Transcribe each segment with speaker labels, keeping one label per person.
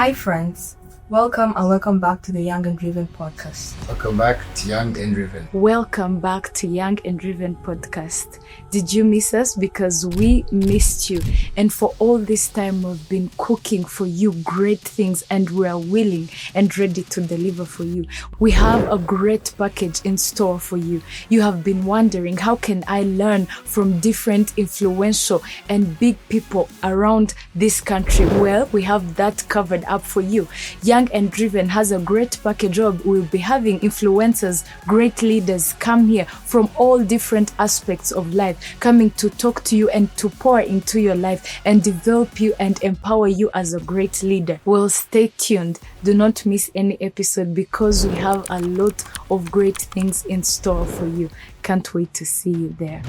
Speaker 1: Hi friends, welcome back to the Young and Driven podcast.
Speaker 2: Welcome back to Young and Driven.
Speaker 3: Welcome back to Young and Driven podcast. Did you miss us? Because we missed you. And for all this time, we've been cooking for you great things, and we are willing and ready to deliver for you. We have a great package in store for you. You have been wondering, how can I learn from different influential and big people around this country? Well, we have that covered up for you. Young and Driven has a great package job. We'll be having influencers, great leaders come here from all different aspects of life, coming to talk to you and to pour into your life and develop you and empower you as a great leader. Well, stay tuned. Do not miss any episode because we have a lot of great things in store for you. Can't wait to see you there.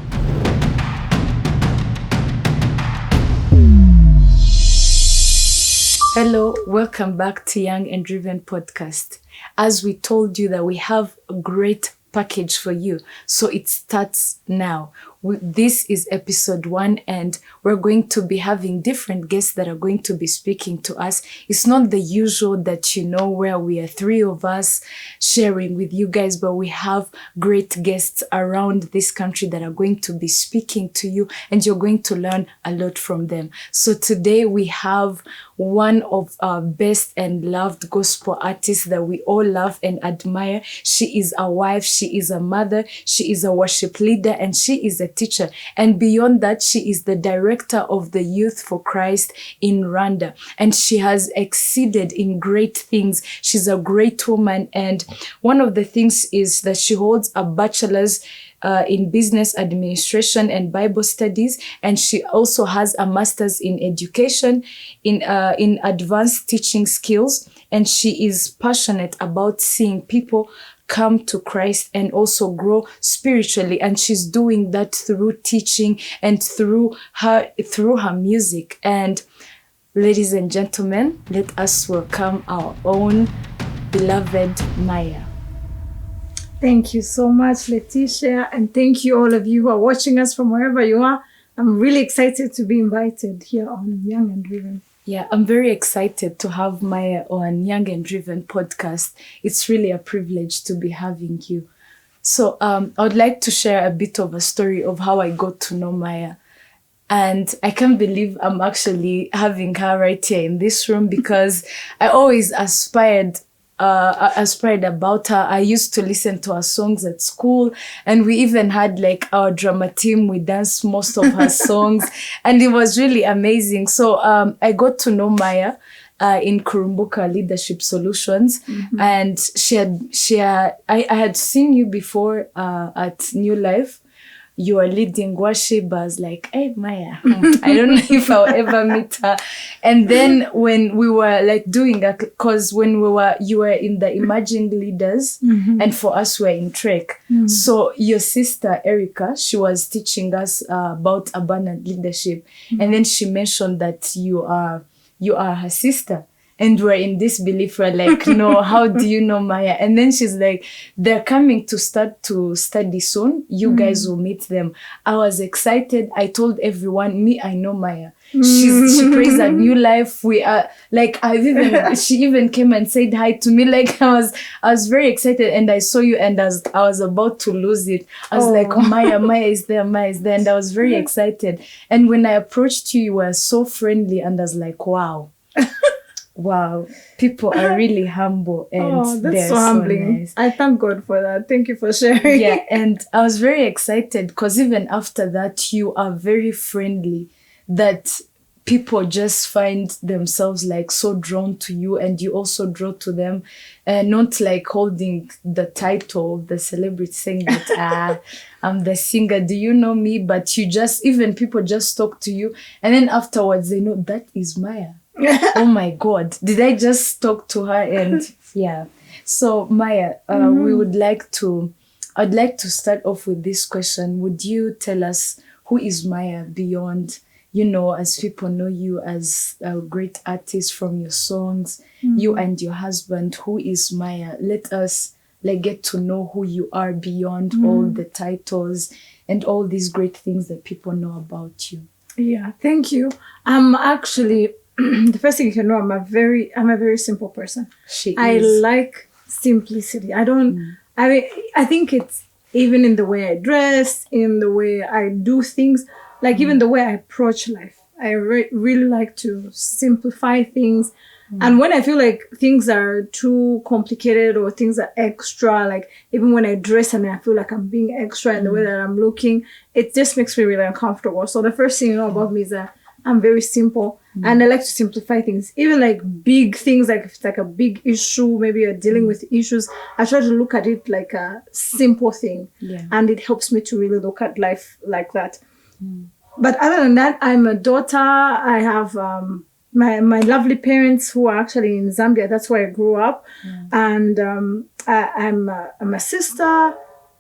Speaker 3: Hello, welcome back to Young and Driven podcast. As we told you that we have a great package for you, so it starts now. This is episode 1, and we're going to be having different guests that are going to be speaking to us. It's not the usual that where we are 3 of us sharing with you guys, but we have great guests around this country that are going to be speaking to you, and you're going to learn a lot from them. So today we have one of our best and loved gospel artists that we all love and admire. She is a wife, she is a mother, she is a worship leader, and she is a teacher. And beyond that, she is the director of the Youth for Christ in Rwanda. And she has exceeded in great things. She's a great woman. And one of the things is that she holds a bachelor's in business administration and Bible studies, and she also has a master's in education in advanced teaching skills, and she is passionate about seeing people come to Christ and also grow spiritually, and she's doing that through teaching and through her music. And ladies and gentlemen, let us welcome our own beloved Maya.
Speaker 4: Thank you so much, Letitia, and thank you all of you who are watching us from wherever you are. I'm really excited to be invited here on Young and Driven.
Speaker 3: Yeah, I'm very excited to have Maya on Young and Driven podcast. It's really a privilege to be having you. So I would like to share a bit of a story of how I got to know Maya. And I can't believe I'm actually having her right here in this room because I always aspired about her. I used to listen to her songs at school, and we even had like our drama team. We danced most of her songs, and it was really amazing. So I got to know Maya in Kurumbuka Leadership Solutions, and I had seen you before at New Life. You are leading worship. I was like, hey, Maya, I don't know if I'll ever meet her. And then when we were like doing that, because when you were in the Emerging Leaders, and for us, we're in Trek. So your sister, Erica, she was teaching us about abundant leadership. And then she mentioned that you are her sister. And we're in disbelief. We're like, no, how do you know Maya? And then she's like, they're coming to start to study soon. You guys will meet them. I was excited. I told everyone, I know Maya. She prays at New Life. We are like, she even came and said hi to me. Like I was very excited, and I saw you, and I was about to lose it. I was like, Maya is there, and I was very excited. And when I approached you, you were so friendly, and I was like, wow. Wow, people are really humble, and
Speaker 4: that's
Speaker 3: they're
Speaker 4: so humbling.
Speaker 3: Nice.
Speaker 4: I thank God for that. Thank you for sharing.
Speaker 3: Yeah, and I was very excited because even after that, you are very friendly, that people just find themselves like so drawn to you, and you also draw to them, and not like holding the title of the celebrity saying that I'm the singer, do you know me? But even people just talk to you, and then afterwards they know that is Maya. Oh my God, did I just talk to her? And yeah. So Maya, I'd like to start off with this question. Would you tell us who is Maya beyond, as people know you as a great artist from your songs, you and your husband? Who is Maya? Let us get to know who you are beyond all the titles and all these great things that people know about you.
Speaker 4: Yeah, thank you. I'm actually the first thing you can know, I'm a very simple person. I like simplicity. I don't, I mean, I think it's even in the way I dress, in the way I do things, like even the way I approach life. I really like to simplify things. And when I feel like things are too complicated or things are extra, like even when I dress and I feel like I'm being extra in the way that I'm looking, it just makes me really uncomfortable. So the first thing you know about me is that I'm very simple and I like to simplify things. Even like big things, like if it's like a big issue, maybe you're dealing with issues, I try to look at it like a simple thing.
Speaker 3: Yeah.
Speaker 4: And it helps me to really look at life like that. But other than that, I'm a daughter. I have my lovely parents who are actually in Zambia. That's where I grew up. And I'm a sister.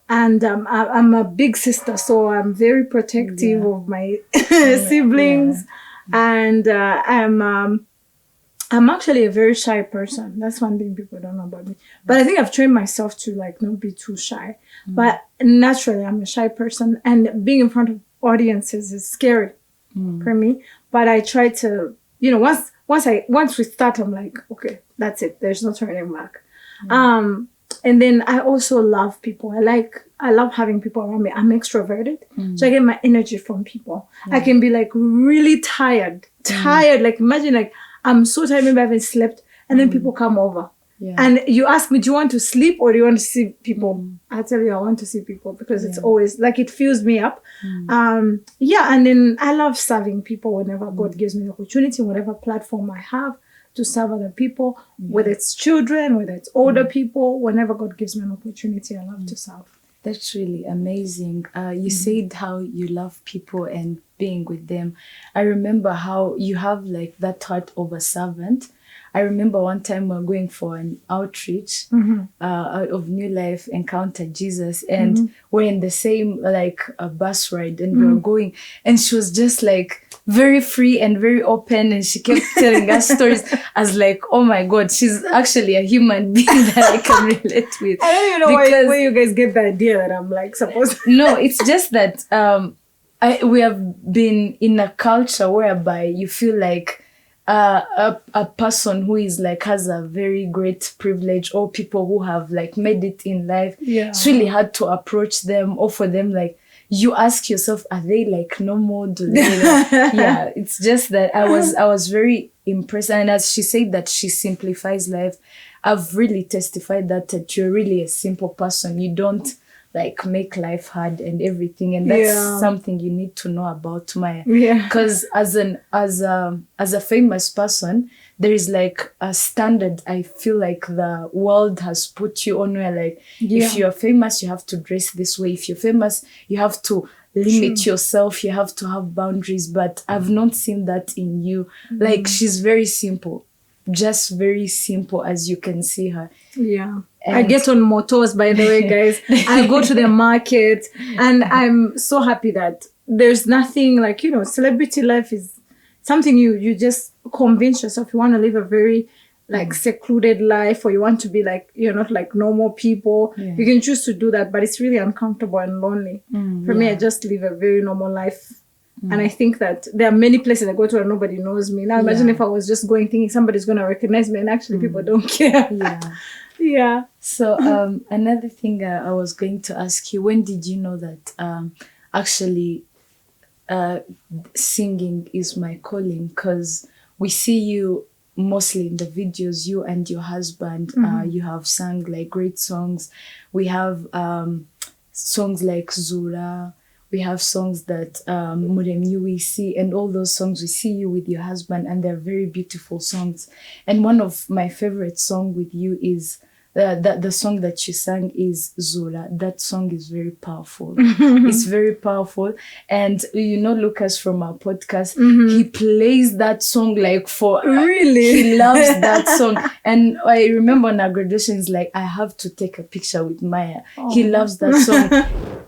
Speaker 4: And I'm a big sister, so I'm very protective of my siblings. And I'm actually a very shy person. That's one thing people don't know about me. But I think I've trained myself to like not be too shy. But naturally, I'm a shy person, and being in front of audiences is scary for me. But I try to, once we start, I'm like, okay, that's it. There's no turning back. And then I also love people. I love having people around me. I'm extroverted. So I get my energy from people. I can be like really tired. Like imagine like I'm so tired, maybe I haven't slept, and then people come over. And you ask me, do you want to sleep or do you want to see people? I tell you, I want to see people because it's always like it fills me up. And then I love serving people whenever God gives me the opportunity, whatever platform I have to serve other people, whether it's children, whether it's older people, whenever God gives me an opportunity, I love to serve.
Speaker 3: That's really amazing. You said how you love people and being with them. I remember how you have like that heart of a servant. I remember one time we were going for an outreach out of New Life, Encounter Jesus, and we're in the same like a bus ride, and we were going, and she was just like very free and very open, and she kept telling us stories. I was like, oh my God, she's actually a human being that I can relate with.
Speaker 4: I don't even know where you guys get the idea that I'm like supposed to.
Speaker 3: No, it's just that we have been in a culture whereby you feel like a person who is like has a very great privilege, or people who have like made it in life, it's really hard to approach them or for them like you ask yourself, are they like normal? Do they like, it's just that I was very impressed. And as she said that she simplifies life, I've really testified that you're really a simple person. You don't like make life hard and everything, and that's something you need to know about Maya. Because as a famous person, there is like a standard I feel like the world has put you on, where like if you're famous, you have to dress this way. If you're famous, you have to limit yourself, you have to have boundaries. But I've not seen that in you. Like she's very simple, just very simple, as you can see her. And
Speaker 4: I get on motors, by the way, guys. I go to the market, and I'm so happy that there's nothing like, celebrity life is something you just convince yourself you want to live a very like secluded life, or you want to be like, you're not like normal people. You can choose to do that, but it's really uncomfortable and lonely. For me, I just live a very normal life. And I think that there are many places I go to and nobody knows me. Now imagine if I was just going thinking somebody's going to recognize me, and actually people don't care.
Speaker 3: So another thing I was going to ask you, when did you know that actually singing is my calling? Because we see you mostly in the videos, you and your husband, you have sung like great songs. We have songs like Zura. We have songs that Muremyu we see, and all those songs we see you with your husband, and they're very beautiful songs. And one of my favorite songs with you is the song that you sang is Zura. That song is very powerful. It's very powerful. And Lucas from our podcast, he plays that song like for
Speaker 4: really.
Speaker 3: He loves that song. And I remember on our graduation, he's like, I have to take a picture with Maya. He loves that song.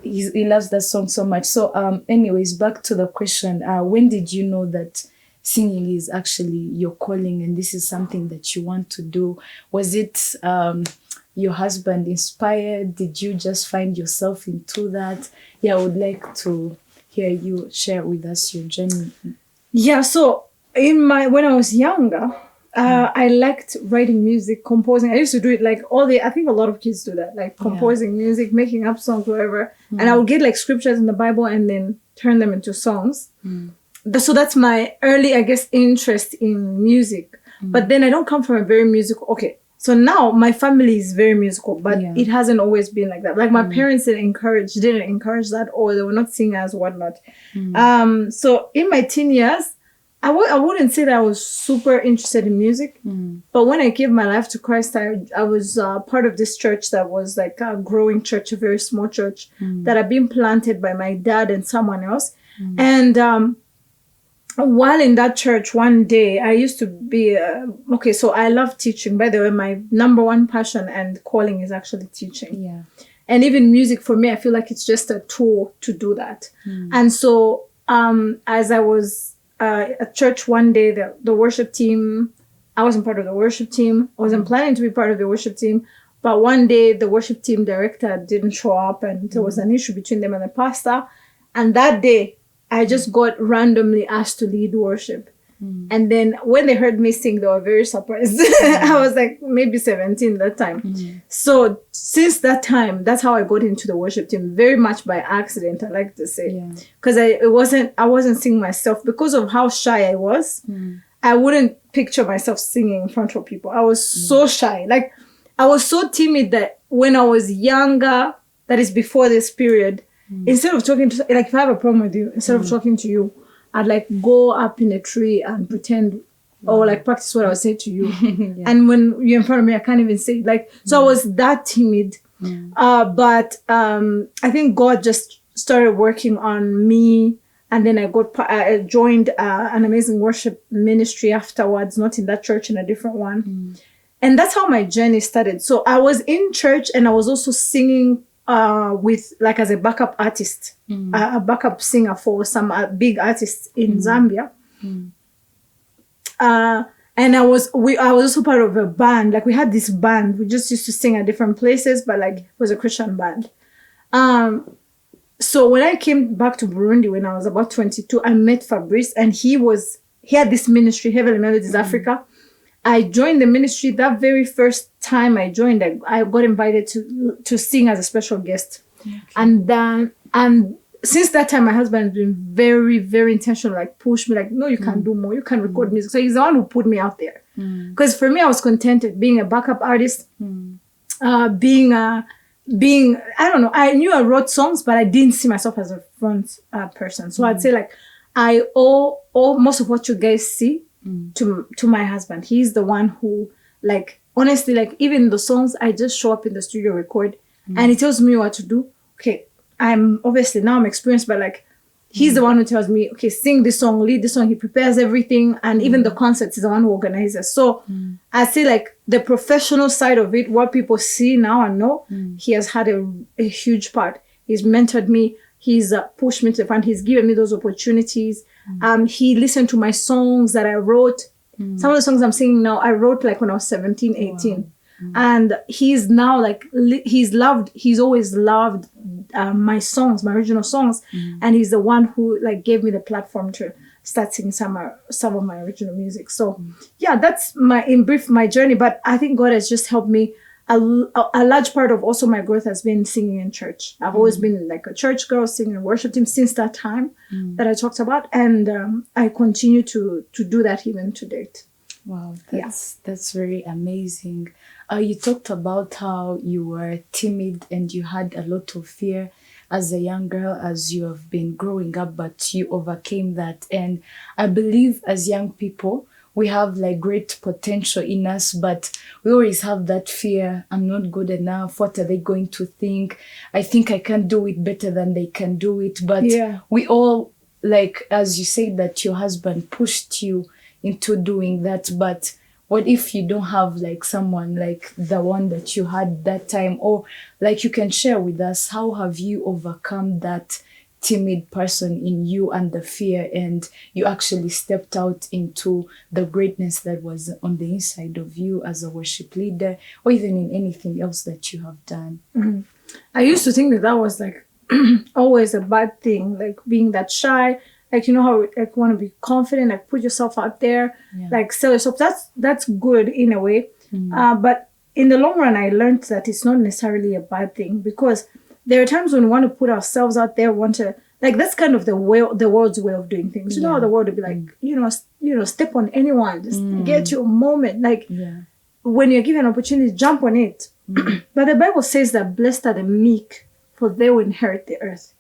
Speaker 3: He loves that song so much. So anyways, back to the question, when did you know that singing is actually your calling and this is something that you want to do? Was it your husband inspired? Did you just find yourself into that? I would like to hear you share with us your journey.
Speaker 4: So when I was younger, I liked writing music, composing. I used to do it like I think a lot of kids do that, like composing music, making up songs, whatever. And I would get like scriptures in the Bible and then turn them into songs. So that's my early, I guess, interest in music. But then I don't come from a very musical, okay. So now my family is very musical, but it hasn't always been like that. Like my parents didn't encourage that, or they were not singers, whatnot. So in my teen years, I wouldn't say that I was super interested in music, but when I gave my life to Christ, I was part of this church that was like a growing church, a very small church that had been planted by my dad and someone else. And while in that church, one day, I used to be, so I love teaching. By the way, my number one passion and calling is actually teaching.
Speaker 3: Yeah.
Speaker 4: And even music, for me, I feel like it's just a tool to do that. And so as I was at church one day, the worship team, I wasn't part of the worship team. I wasn't planning to be part of the worship team. But one day, the worship team director didn't show up, and there was an issue between them and the pastor. And that day, I just got randomly asked to lead worship. And then when they heard me sing, they were very surprised. I was like maybe 17 that time. So since that time, that's how I got into the worship team, very much by accident, I like to say. Because I wasn't singing myself. Because of how shy I was, I wouldn't picture myself singing in front of people. I was so shy. Like, I was so timid that when I was younger, that is before this period, instead of talking to, like, if I have a problem with you, instead of talking to you, I'd like go up in a tree and pretend or like practice what I would say to you. And when you're in front of me, I can't even say it. Like, so I was that timid. But I think God just started working on me. And then I joined an amazing worship ministry afterwards, not in that church, in a different one. And that's how my journey started. So I was in church and I was also singing with, like, as a backup artist, a backup singer for some big artists in Zambia. And I was also part of a band. Like, we had this band. We just used to sing at different places, but like, it was a Christian band. So when I came back to Burundi when I was about 22, I met Fabrice, and he had this ministry, Heavenly Melodies Africa. I joined the ministry. That very first time I joined, I got invited to sing as a special guest. And since that time, my husband has been very, very intentional, like push me, like, no, you can do more. You can record music. So he's the one who put me out there. Because for me, I was contented being a backup artist, being, I don't know, I knew I wrote songs, but I didn't see myself as a front person. So I'd say, like, I owe most of what you guys see to my husband. He's the one who, like, honestly, like, even the songs, I just show up in the studio, record, and he tells me what to do. Okay, I'm experienced, but like, he's the one who tells me, okay, sing this song, lead this song. He prepares everything, and even the concerts, is the one who organizes. So I say, like, the professional side of it, what people see now and know, he has had a huge part. He's mentored me. He's pushed me to the front. He's given me those opportunities. He listened to my songs that I wrote. Some of the songs I'm singing now, I wrote like when I was 17, 18. Wow. And he's now like, he's always loved my songs, my original songs. And he's the one who like gave me the platform to start singing some of my original music. So yeah, that's in brief, my journey. But I think God has just helped me. A large part of also my growth has been singing in church. I've always been like a church girl, singing in worship team since that time that I talked about. And I continue to do that even to date.
Speaker 3: Wow, that's very amazing. You talked about how you were timid and you had a lot of fear as a young girl, as you have been growing up, but you overcame that. And I believe as young people, we have like great potential in us, but we always have that fear. I'm not good enough. What are they going to think? I think I can do it better than they can do it. But we all, like, as you said, that your husband pushed you into doing that. But what if you don't have like someone like the one that you had that time? Or like, you can share with us, how have you overcome that timid person in you and the fear, and you actually stepped out into the greatness that was on the inside of you as a worship leader, or even in anything else that you have done? I
Speaker 4: used to think that was like always a bad thing, like being that shy. I like, you know how like want to be confident, like put yourself out there, like sell yourself. That's good in a way. But in the long run, I learned that it's not necessarily a bad thing, because there are times when we want to put ourselves out there, want to, like, that's kind of the world's way of doing things. You know how the world would be like, you know, step on anyone, just get your moment. Like, when you're given an opportunity, jump on it. But the Bible says that blessed are the meek, for they will inherit the earth.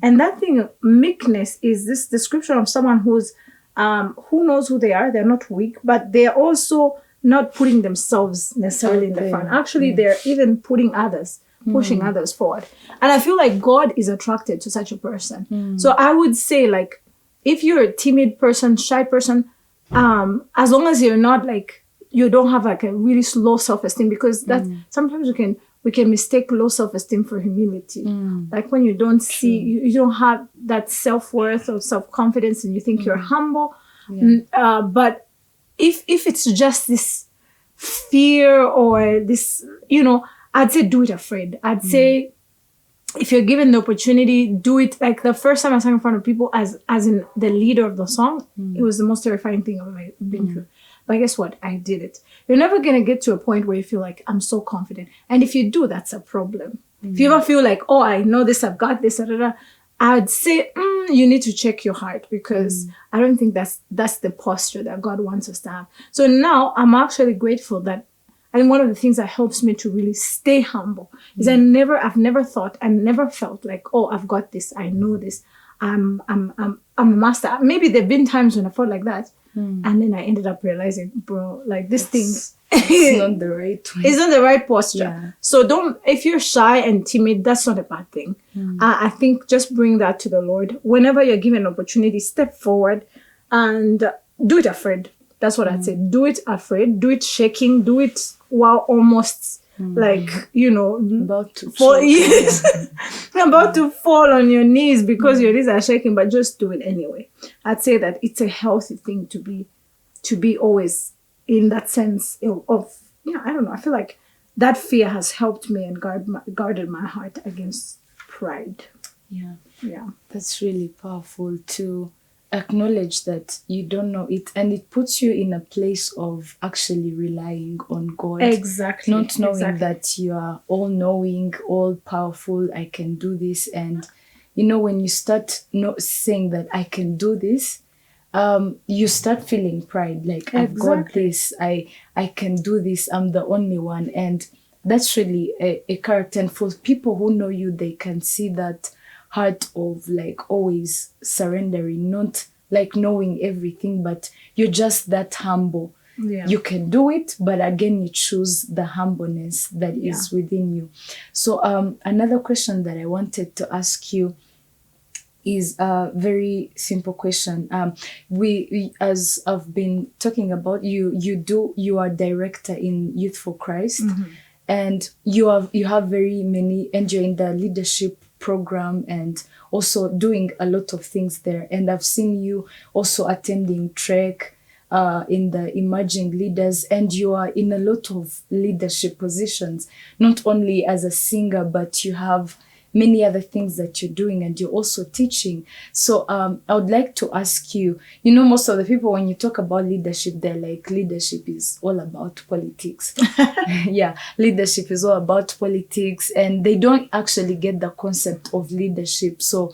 Speaker 4: And that thing, meekness, is this description of someone who's who knows who they are. They're not weak, but they're also not putting themselves necessarily in the front. Actually, they're even putting others, pushing others forward. And I feel like God is attracted to such a person. So I would say, like, if you're a timid person, shy person, as long as you're not like, you don't have like a really low self-esteem, because that sometimes we can mistake low self-esteem for humility. Like when you don't see, you don't have that self-worth or self-confidence, and you think you're humble. But if it's just this fear or this, you know, I'd say do it afraid. I'd say if you're given the opportunity, do it. Like the first time I sang in front of people as in the leader of the song, it was the most terrifying thing I've ever been through. But guess what? I did it. You're never going to get to a point where you feel like, I'm so confident. And if you do, that's a problem. If you ever feel like, oh, I know this, I've got this, I'd say you need to check your heart, because I don't think that's the posture that God wants us to have. So now I'm actually grateful that, I think one of the things that helps me to really stay humble is I've never thought and never felt like, oh, I've got this, I know this, I'm a master. Maybe there've been times when I felt like that, and then I ended up realizing, bro, like this thing,
Speaker 3: it's not the right way.
Speaker 4: It's not the right posture. So if you're shy and timid, that's not a bad thing. I think just bring that to the Lord. Whenever you're given an opportunity, step forward and do it afraid. That's what I'd say. Do it afraid, do it shaking, do it while almost like, you know,
Speaker 3: about to
Speaker 4: fall, about to fall on your knees because your knees are shaking, but just do it anyway. I'd say that it's a healthy thing to be always in that sense of I don't know. I feel like that fear has helped me and guarded my heart against pride. Yeah.
Speaker 3: That's really powerful to acknowledge that you don't know it, and it puts you in a place of actually relying on God.
Speaker 4: Exactly.
Speaker 3: Not knowing that you are all knowing, all powerful, I can do this. And you know, when you start saying that I can do this, you start feeling pride, like I've got this, I can do this, I'm the only one. And that's really a character. And for people who know you, they can see that heart of like always surrendering, not like knowing everything, but you're just that humble. You can do it, but again, you choose the humbleness that is within you. So another question that I wanted to ask you is a very simple question. We as I've been talking about, you are director in Youth for Christ, and you have very many, and you're in the leadership program and also doing a lot of things there. And I've seen you also attending Trek in the emerging leaders, and you are in a lot of leadership positions, not only as a singer, but you have many other things that you're doing, and you're also teaching. So I would like to ask you, you know, most of the people, when you talk about leadership, they're like, leadership is all about politics. Leadership is all about politics, and they don't actually get the concept of leadership. So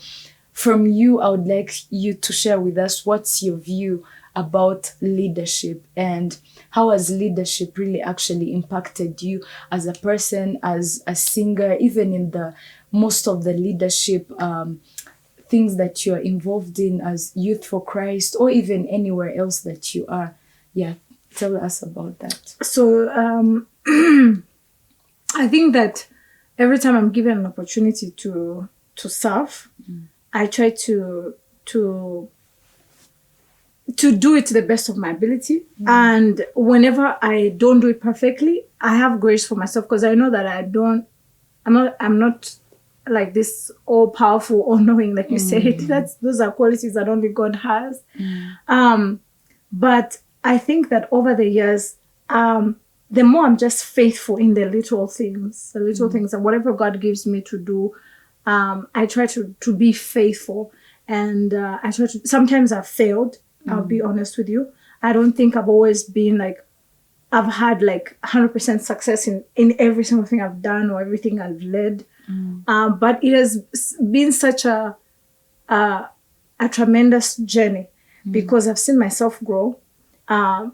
Speaker 3: from you, I would like you to share with us, what's your view about leadership, and how has leadership really actually impacted you as a person, as a singer, even in the most of the leadership things that you're involved in as Youth for Christ, or even anywhere else that you are. Tell us about that.
Speaker 4: So I think that every time I'm given an opportunity to serve, I try to do it to the best of my ability. And whenever I don't do it perfectly, I have grace for myself, because I know that I'm not like this all powerful, all knowing, like you said. Those are qualities that only God has. But I think that over the years, the more I'm just faithful in the little things, and whatever God gives me to do, I try to be faithful. And I try to, sometimes I've failed. I'll be honest with you. I don't think I've always been like, I've had like 100% success in every single thing I've done or everything I've led. But it has been such a tremendous journey because I've seen myself grow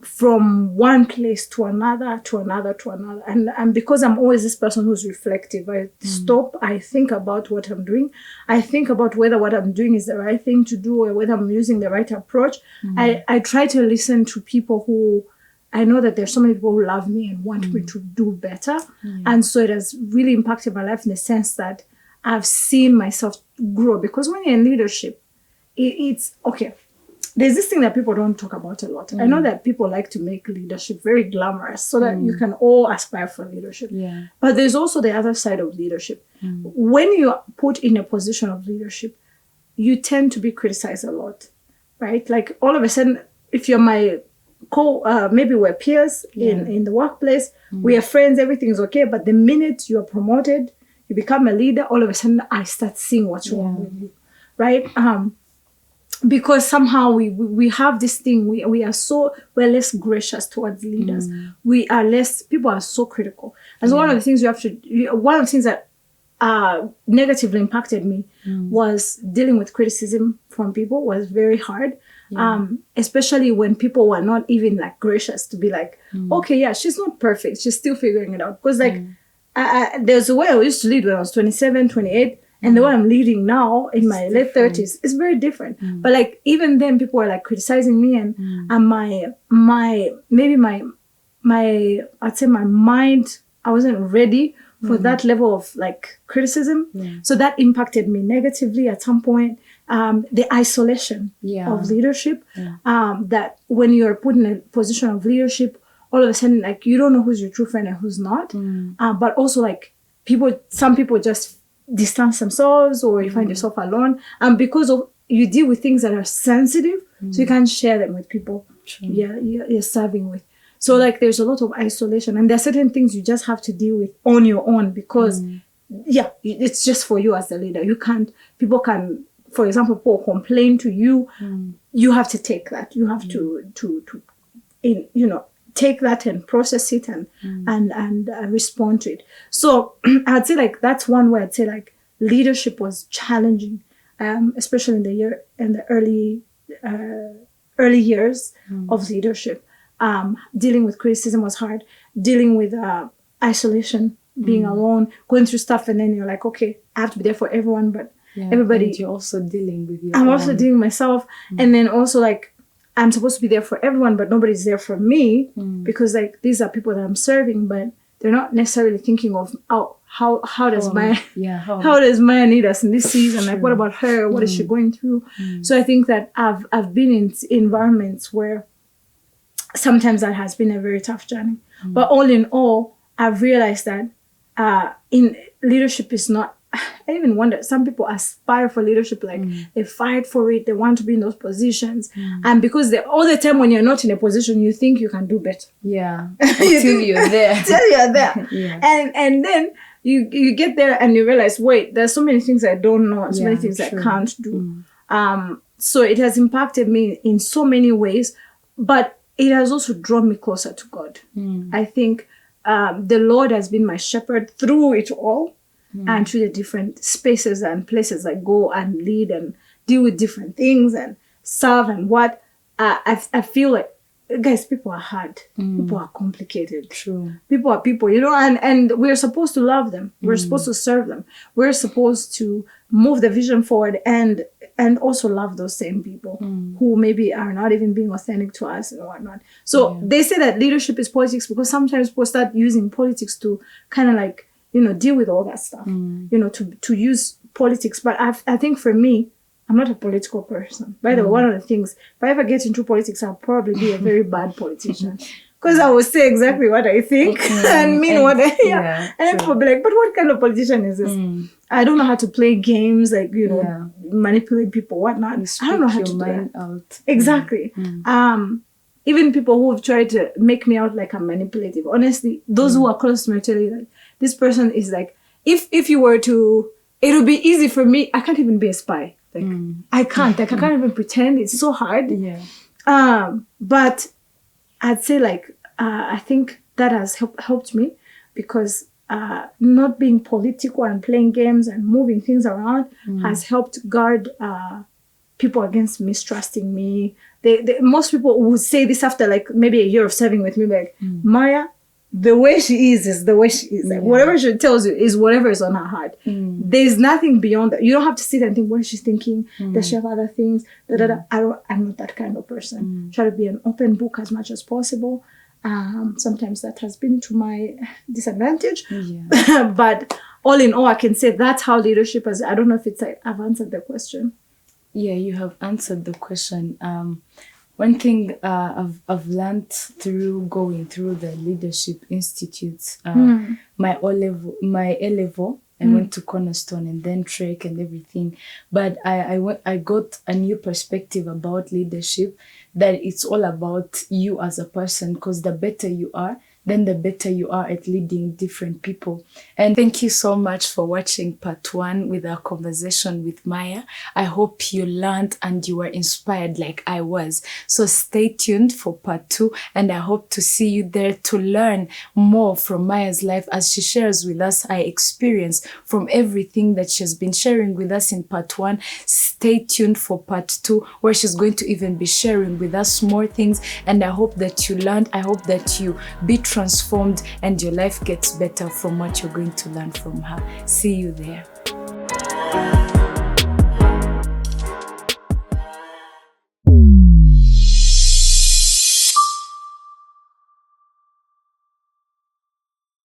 Speaker 4: from one place to another, to another, to another. And because I'm always this person who's reflective, I stop, I think about what I'm doing. I think about whether what I'm doing is the right thing to do or whether I'm using the right approach. I try to listen to people who, I know that there's so many people who love me and want me to do better. And so it has really impacted my life in the sense that I've seen myself grow. Because when you're in leadership, it's okay. There's this thing that people don't talk about a lot. I know that people like to make leadership very glamorous so that you can all aspire for leadership. But there's also the other side of leadership. When you're put in a position of leadership, you tend to be criticized a lot, right? Like all of a sudden, if you're my maybe we're peers in the workplace, we are friends, everything is okay. But the minute you're promoted, you become a leader, all of a sudden I start seeing what's wrong with you, right? Because somehow we have this thing, we're less gracious towards leaders. People are so critical. And so one of the things that negatively impacted me was dealing with criticism from people was very hard. Especially when people were not even like gracious to be like, okay, yeah, she's not perfect. She's still figuring it out. Because like, there's a way I used to lead when I was 27, 28. And the way I'm leading now in my late 30s is very different. But like, even then people were like criticizing me and I'd say my mind, I wasn't ready for that level of like criticism. So that impacted me negatively at some point. The isolation of leadership, that when you're put in a position of leadership, all of a sudden, like, you don't know who's your true friend and who's not. But also like some people just distance themselves, or you find yourself alone. And because of you deal with things that are sensitive, so you can't share them with people you're serving with. So like there's a lot of isolation, and there are certain things you just have to deal with on your own because it's just for you as the leader. People can, for example, people complain to you. You have to take that. You have to take that and process it and respond to it. So I'd say like that's one way I'd say like leadership was challenging, especially in the early years of leadership. Dealing with criticism was hard. Dealing with isolation, being alone, going through stuff, and then you're like, okay, I have to be there for everyone, but everybody.
Speaker 3: And you're also dealing with your
Speaker 4: I'm
Speaker 3: own.
Speaker 4: also dealing with myself, and then also like I'm supposed to be there for everyone, but nobody's there for me because like these are people that I'm serving, but they're not necessarily thinking of how does Maya need us in this season? Like, what about her? What is she going through? So I think that I've been in environments where sometimes that has been a very tough journey. But all in all, I've realized that in leadership is not. I even wonder, some people aspire for leadership, like they fight for it, they want to be in those positions. And because all the time when you're not in a position, you think you can do better.
Speaker 3: Until you're there.
Speaker 4: Until you're there. And then you get there and you realize, wait, there's so many things I don't know, and so many things I can't do. So it has impacted me in so many ways, but it has also drawn me closer to God. I think the Lord has been my shepherd through it all. And through the different spaces and places I go and lead and deal with different things and serve and what I feel like, guys, people are hard. People are complicated.
Speaker 3: True.
Speaker 4: People are people, and we're supposed to love them. We're supposed to serve them. We're supposed to move the vision forward and also love those same people who maybe are not even being authentic to us and whatnot. So they say that leadership is politics because sometimes people start using politics to kind of like, deal with all that stuff, to use politics. But I think for me, I'm not a political person. By the way, one of the things, if I ever get into politics, I'll probably be a very bad politician. Because I will say exactly what I think and mean what I and people will be like, but what kind of politician is this? I don't know how to play games, like, manipulate people, whatnot. I don't know how to do that.
Speaker 3: Out.
Speaker 4: Exactly. Even people who have tried to make me out like I'm manipulative. Honestly, those who are close to me tell you that this person is like, if you were to, it would be easy for me. I can't even be a spy. Like I can't even pretend. It's so hard.
Speaker 3: Yeah.
Speaker 4: But I'd say like I think that has helped me because not being political and playing games and moving things around has helped guard people against mistrusting me. Most people would say this after like maybe a year of serving with me, like Maya, the way she is the way she is. Like whatever she tells you is whatever is on her heart. There's nothing beyond that. You don't have to sit and think what is she thinking. Does she have other things? I'm not that kind of person. Try to be an open book as much as possible. Sometimes that has been to my disadvantage. But all in all, I can say that's how leadership is. I don't know if it's like I've answered the question.
Speaker 3: Yeah, you have answered the question. One thing I've learned through going through the leadership institutes, my A level, I went to Cornerstone and then Trek and everything. But I got a new perspective about leadership, that it's all about you as a person, because the better you are, then the better you are at leading different people. And thank you so much for watching part 1 with our conversation with Maya. I hope you learned and you were inspired like I was. So stay tuned for part 2, and I hope to see you there to learn more from Maya's life as she shares with us her experience from everything that she has been sharing with us in part 1. Stay tuned for part 2, where she's going to even be sharing with us more things. And I hope that you learned. I hope that you be transformed and your life gets better from what you're going to learn from her. See you there.